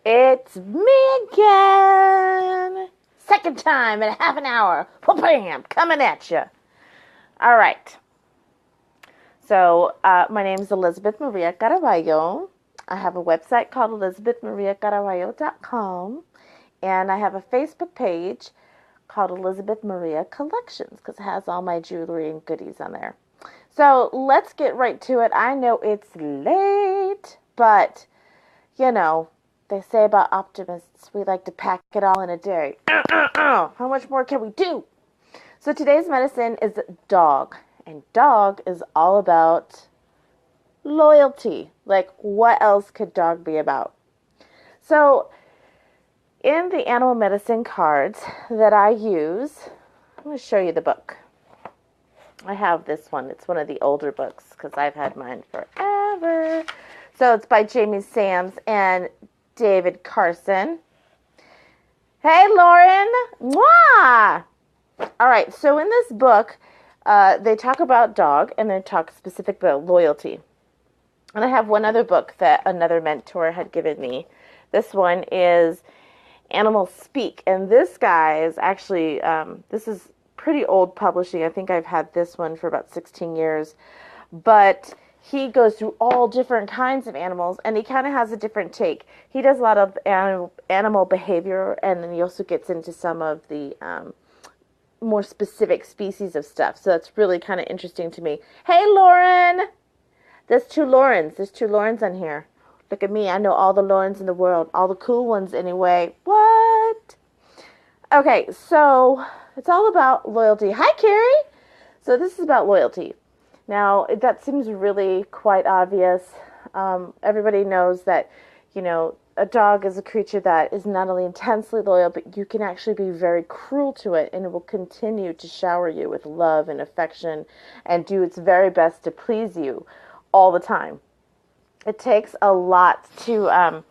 It's me again. Second time in half an hour. Bam, coming at you. All right. So, my name is Elizabeth Maria Caraballo. I have a website called elizabethmariacaraballo.com, and I have a Facebook page called Elizabeth Maria Collections because it has all my jewelry and goodies on there. So, let's get right to it. I know it's late, but you know, they say about optimists, we like to pack it all in a day. How much more can we do? So today's medicine is dog. And dog is all about loyalty. Like, what else could dog be about? So, in the animal medicine cards that I use, I'm going to show you the book. I have this one. It's one of the older books because I've had mine forever. So it's by Jamie Sams and David Carson. Hey, Lauren. Mwah! All right, so in this book, they talk about dog, and they talk specific about loyalty. And I have one other book that another mentor had given me. This one is Animal Speak, and this guy is actually, this is pretty old publishing. I think I've had this one for about 16 years. But he goes through all different kinds of animals, and he kind of has a different take. He does a lot of animal behavior, and then he also gets into some of the more specific species of stuff. So that's really kind of interesting to me. Hey, Lauren! There's two Laurens. There's two Laurens on here. Look at me. I know all the Laurens in the world. All the cool ones, anyway. What? Okay, so it's all about loyalty. Hi, Carrie! So this is about loyalty. Now, that seems really quite obvious. Everybody knows that, you know, a dog is a creature that is not only intensely loyal, but you can actually be very cruel to it, and it will continue to shower you with love and affection and do its very best to please you all the time. It takes a lot to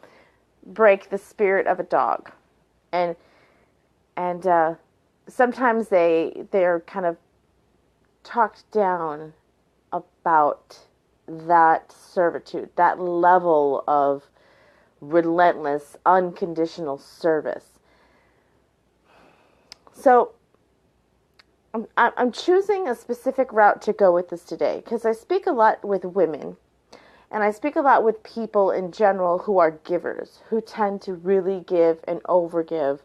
break the spirit of a dog. And sometimes they're kind of talked down about that servitude, that level of relentless, unconditional service. So I'm choosing a specific route to go with this today because I speak a lot with women, and I speak a lot with people in general who are givers, who tend to really give and overgive,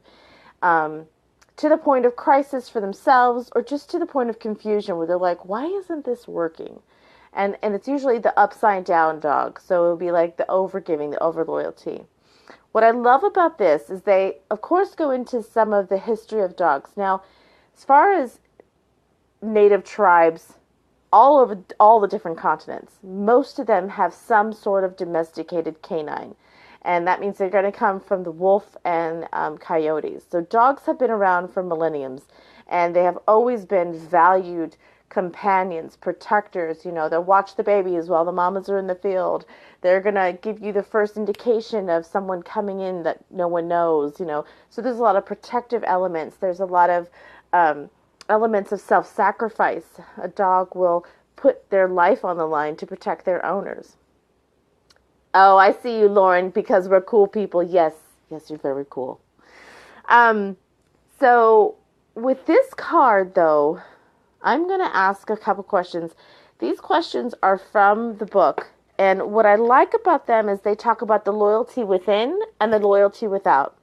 to the point of crisis for themselves, or just to the point of confusion where they're like, why isn't this working? And it's usually the upside down dog. So it would be like the overgiving, the over loyalty. What I love about this is they, of course, go into some of the history of dogs. Now, as far as native tribes all over all the different continents, most of them have some sort of domesticated canine. And that means they're going to come from the wolf and coyotes. So dogs have been around for millenniums, and they have always been valued companions, protectors. You know, they'll watch the babies while the mamas are in the field. They're going to give you the first indication of someone coming in that no one knows, you know. So there's a lot of protective elements. There's a lot of elements of self-sacrifice. A dog will put their life on the line to protect their owners. Oh, I see you, Lauren, because we're cool people. Yes, yes, you're very cool. So with this card, though, I'm going to ask a couple questions. These questions are from the book, and what I like about them is they talk about the loyalty within and the loyalty without.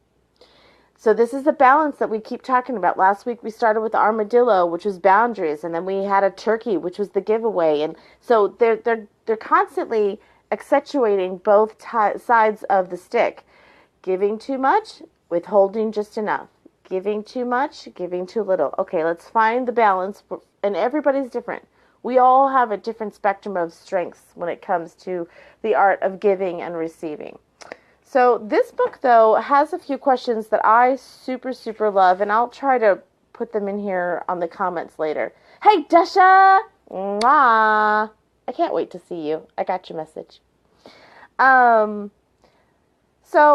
So this is the balance that we keep talking about. Last week we started with the armadillo, which was boundaries, and then we had a turkey, which was the giveaway. And so they're constantly accentuating both sides of the stick. Giving too much, withholding just enough. Giving too much, giving too little. Okay, let's find the balance. And everybody's different. We all have a different spectrum of strengths when it comes to the art of giving and receiving. So this book, though, has a few questions that I super, super love, and I'll try to put them in here on the comments later. Hey, Dasha! Mwah! I can't wait to see you. I got your message. So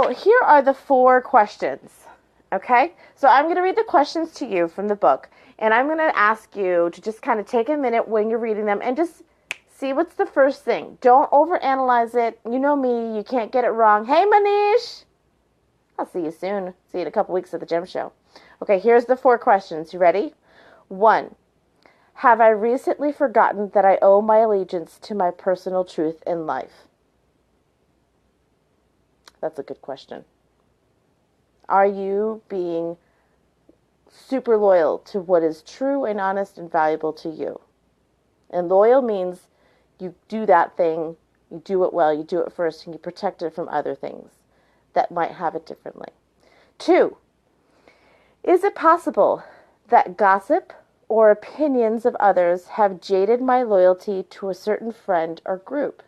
here are the 4 questions, okay? So I'm going to read the questions to you from the book, and I'm going to ask you to just kind of take a minute when you're reading them and just see what's the first thing. Don't overanalyze it. You know me, you can't get it wrong. Hey, Manish! I'll see you soon. See you in a couple weeks at the gym show. Okay, here's the 4 questions. You ready? 1. Have I recently forgotten that I owe my allegiance to my personal truth in life? That's a good question. Are you being super loyal to what is true and honest and valuable to you? And loyal means you do that thing, you do it well, you do it first, and you protect it from other things that might have it differently. 2, is it possible that gossip or opinions of others have jaded my loyalty to a certain friend or group?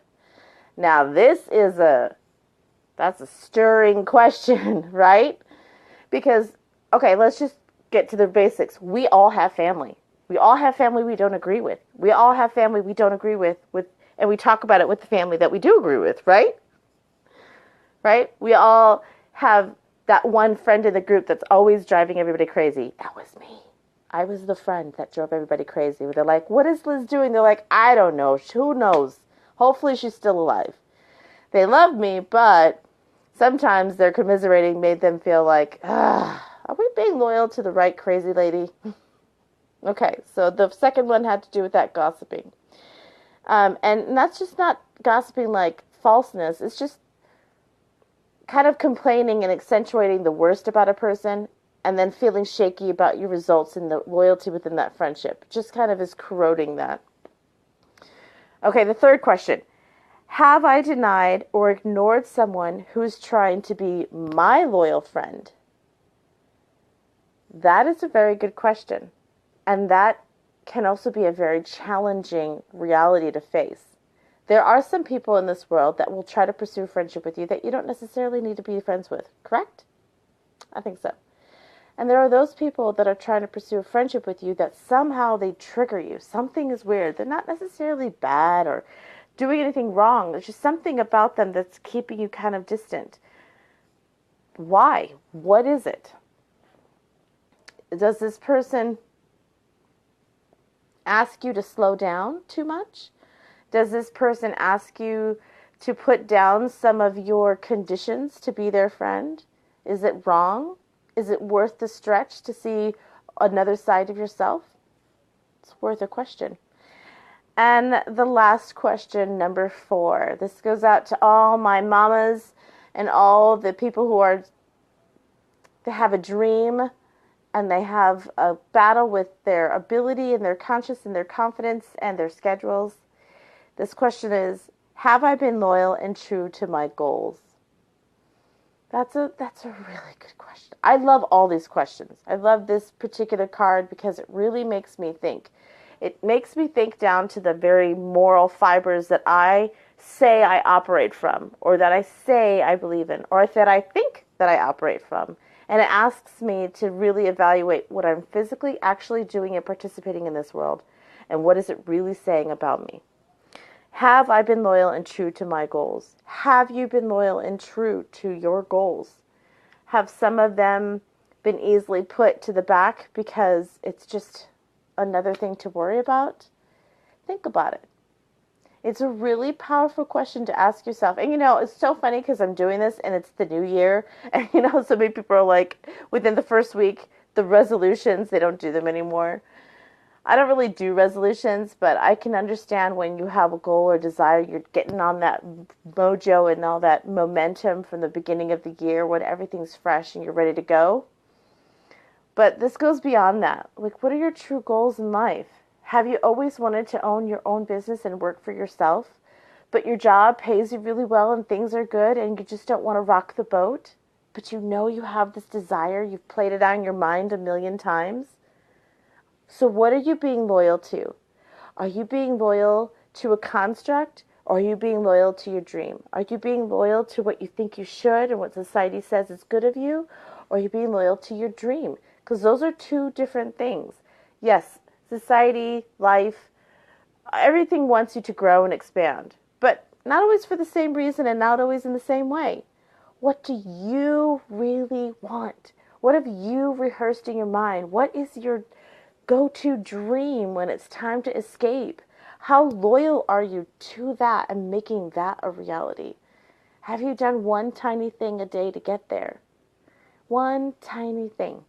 Now, that's a stirring question, right? Because, okay, let's just get to the basics. We all have family. We all have family we don't agree with. We all have family we don't agree with, and we talk about it with the family that we do agree with, right? Right? We all have that one friend in the group that's always driving everybody crazy. That was me. I was the friend that drove everybody crazy. They're like, what is Liz doing? They're like, I don't know. Who knows? Hopefully she's still alive. They love me, but sometimes their commiserating made them feel like, are we being loyal to the right crazy lady? Okay, so the second one had to do with that gossiping. And that's just not gossiping like falseness. It's just kind of complaining and accentuating the worst about a person and then feeling shaky about your results and the loyalty within that friendship. Just kind of is corroding that. Okay, the third question. Have I denied or ignored someone who's trying to be my loyal friend? That is a very good question. And that can also be a very challenging reality to face. There are some people in this world that will try to pursue friendship with you that you don't necessarily need to be friends with, correct? I think so. And there are those people that are trying to pursue a friendship with you that somehow they trigger you. Something is weird. They're not necessarily bad or doing anything wrong. There's just something about them that's keeping you kind of distant. Why? What is it? Does this person ask you to slow down too much? Does this person ask you to put down some of your conditions to be their friend? Is it wrong? Is it worth the stretch to see another side of yourself? It's worth a question. And the last question, number 4. This goes out to all my mamas and all the people who they have a dream and they have a battle with their ability and their conscience and their confidence and their schedules. This question is, have I been loyal and true to my goals? That's a really good question. I love all these questions. I love this particular card because it really makes me think. It makes me think down to the very moral fibers that I say I operate from, or that I say I believe in, or that I think that I operate from. And it asks me to really evaluate what I'm physically actually doing and participating in this world, and what is it really saying about me. Have I been loyal and true to my goals? Have you been loyal and true to your goals? Have some of them been easily put to the back because it's just another thing to worry about? Think about it. It's a really powerful question to ask yourself. And it's so funny because I'm doing this and it's the new year. And so many people are like, within the first week, the resolutions, they don't do them anymore. I don't really do resolutions, but I can understand when you have a goal or desire, you're getting on that mojo and all that momentum from the beginning of the year when everything's fresh and you're ready to go. But this goes beyond that. Like, what are your true goals in life? Have you always wanted to own your own business and work for yourself, but your job pays you really well and things are good and you just don't want to rock the boat? But you have this desire, you've played it out in your mind a million times. So what are you being loyal to? Are you being loyal to a construct, or are you being loyal to your dream? Are you being loyal to what you think you should and what society says is good of you, or are you being loyal to your dream? Because those are two different things. Yes, society, life, everything wants you to grow and expand, but not always for the same reason and not always in the same way. What do you really want? What have you rehearsed in your mind? What is your go-to dream when it's time to escape? How loyal are you to that and making that a reality? Have you done one tiny thing a day to get there? One tiny thing.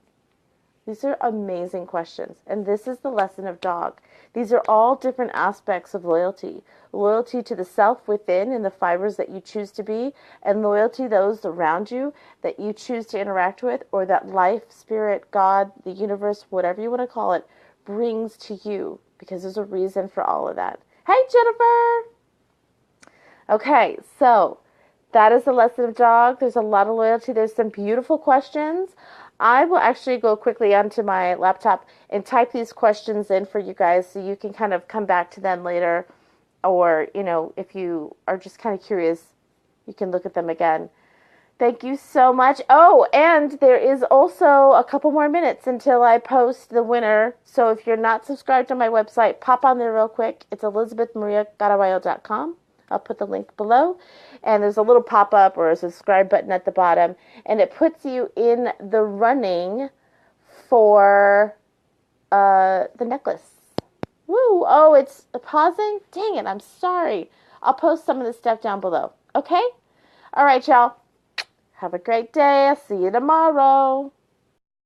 These are amazing questions. And this is the lesson of dog. These are all different aspects of loyalty. Loyalty to the self within and the fibers that you choose to be, and loyalty to those around you that you choose to interact with, or that life, spirit, God, the universe, whatever you want to call it, brings to you. Because there's a reason for all of that. Hey, Jennifer! Okay, so that is the lesson of dog. There's a lot of loyalty. There's some beautiful questions. I will actually go quickly onto my laptop and type these questions in for you guys so you can kind of come back to them later. Or, if you are just kind of curious, you can look at them again. Thank you so much. Oh, and there is also a couple more minutes until I post the winner. So if you're not subscribed to my website, pop on there real quick. It's elizabethmariagarabayo.com. I'll put the link below. And there's a little pop-up or a subscribe button at the bottom. And it puts you in the running for the necklace. Woo! Oh, it's pausing? Dang it, I'm sorry. I'll post some of the stuff down below. Okay? All right, y'all. Have a great day. I'll see you tomorrow.